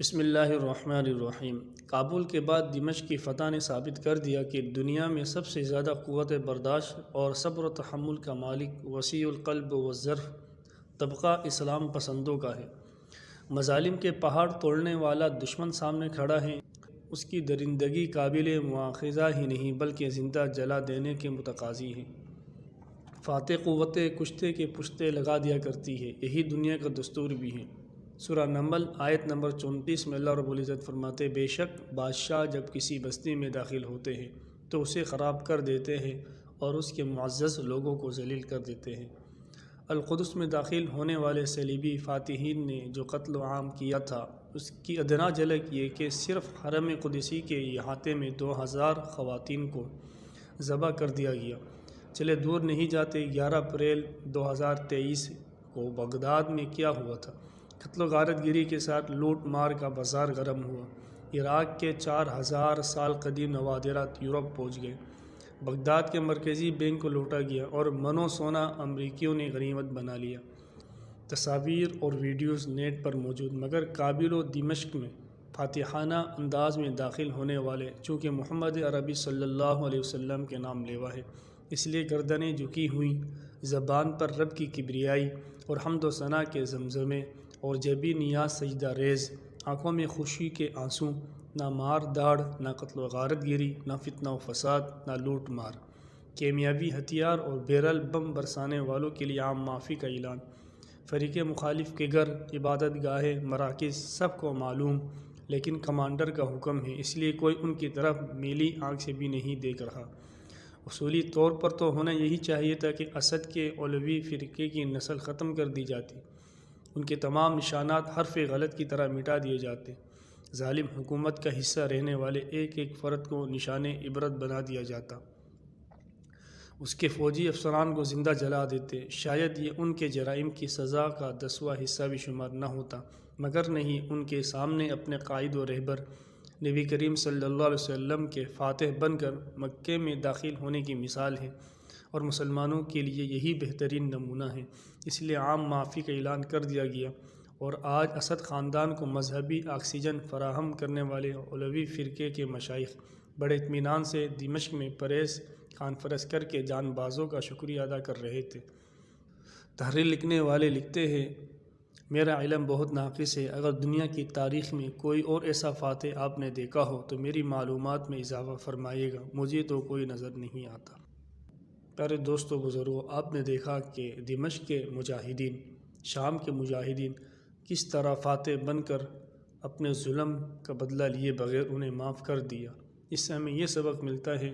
بسم اللہ الرحمن الرحیم۔ کابل کے بعد دمشق کی فتح نے ثابت کر دیا کہ دنیا میں سب سے زیادہ قوت برداشت اور صبر و تحمل کا مالک وسیع القلب و ظرف طبقہ اسلام پسندوں کا ہے۔ مظالم کے پہاڑ توڑنے والا دشمن سامنے کھڑا ہے، اس کی درندگی قابل مواخذہ ہی نہیں بلکہ زندہ جلا دینے کے متقاضی ہے۔ فاتح قوتیں کشتے کے پشتے لگا دیا کرتی ہے، یہی دنیا کا دستور بھی ہے۔ سورہ نمل آیت نمبر 34 میں اللہ رب العزت فرماتے، بے شک بادشاہ جب کسی بستی میں داخل ہوتے ہیں تو اسے خراب کر دیتے ہیں اور اس کے معزز لوگوں کو ذلیل کر دیتے ہیں۔ القدس میں داخل ہونے والے صلیبی فاتحین نے جو قتل عام کیا تھا، اس کی ادنا جھلک یہ کہ صرف حرم قدسی کے احاطے میں 2000 خواتین کو ذبح کر دیا گیا۔ چلے دور نہیں جاتے، 11 اپریل 2023 کو بغداد میں کیا ہوا تھا۔ قتل و غارت گری کے ساتھ لوٹ مار کا بازار گرم ہوا۔ عراق کے 4000 سال قدیم نوادرات یورپ پہنچ گئے۔ بغداد کے مرکزی بینک کو لوٹا گیا اور منو سونا امریکیوں نے غنیمت بنا لیا۔ تصاویر اور ویڈیوز نیٹ پر موجود، مگر کابل و دمشق میں فاتحانہ انداز میں داخل ہونے والے چونکہ محمد عربی صلی اللہ علیہ وسلم کے نام لیوا ہے، اس لیے گردنیں جھکی ہوئیں، زبان پر رب کی کبریائی اور حمد و ثنا کے زمزمے اور جبیں نیاز سجدہ ریز، آنکھوں میں خوشی کے آنسو، نہ مار داڑ، نہ قتل و غارت گری، نہ فتنہ و فساد، نہ لوٹ مار، کیمیاوی ہتھیار اور بیرل بم برسانے والوں کے لیے عام معافی کا اعلان۔ فریق مخالف کے گھر، عبادت گاہیں، مراکز سب کو معلوم، لیکن کمانڈر کا حکم ہے، اس لیے کوئی ان کی طرف میلی آنکھ سے بھی نہیں دیکھ رہا۔ اصولی طور پر تو ہونا یہی چاہیے تھا کہ اسد کے علوی فرقے کی نسل ختم کر دی جاتی، ان کے تمام نشانات حرف غلط کی طرح مٹا دیے جاتے، ظالم حکومت کا حصہ رہنے والے ایک ایک فرد کو نشان عبرت بنا دیا جاتا، اس کے فوجی افسران کو زندہ جلا دیتے، شاید یہ ان کے جرائم کی سزا کا 10واں حصہ بھی شمار نہ ہوتا، مگر نہیں، ان کے سامنے اپنے قائد و رہبر نبی کریم صلی اللہ علیہ وسلم کے فاتح بن کر مکے میں داخل ہونے کی مثال ہے، اور مسلمانوں کے لیے یہی بہترین نمونہ ہے۔ اس لیے عام معافی کا اعلان کر دیا گیا، اور آج اسد خاندان کو مذہبی آکسیجن فراہم کرنے والے علوی فرقے کے مشائخ بڑے اطمینان سے دمشق میں پریس کانفرنس کر کے جان بازوں کا شکریہ ادا کر رہے تھے۔ تحریر لکھنے والے لکھتے ہیں، میرا علم بہت ناقص ہے، اگر دنیا کی تاریخ میں کوئی اور ایسا فاتح آپ نے دیکھا ہو تو میری معلومات میں اضافہ فرمائیے گا، مجھے تو کوئی نظر نہیں آتا۔ پیارے دوستو بزرگوں، آپ نے دیکھا کہ دمشق کے مجاہدین، شام کے مجاہدین کس طرح فاتح بن کر اپنے ظلم کا بدلہ لیے بغیر انہیں معاف کر دیا۔ اس سے ہمیں یہ سبق ملتا ہے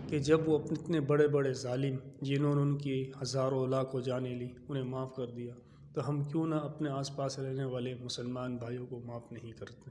کہ جب وہ اتنے بڑے بڑے ظالم جنہوں نے ان کی ہزاروں لاکھوں جانیں لی انہیں معاف کر دیا، تو ہم کیوں نہ اپنے آس پاس رہنے والے مسلمان بھائیوں کو معاف نہیں کرتے۔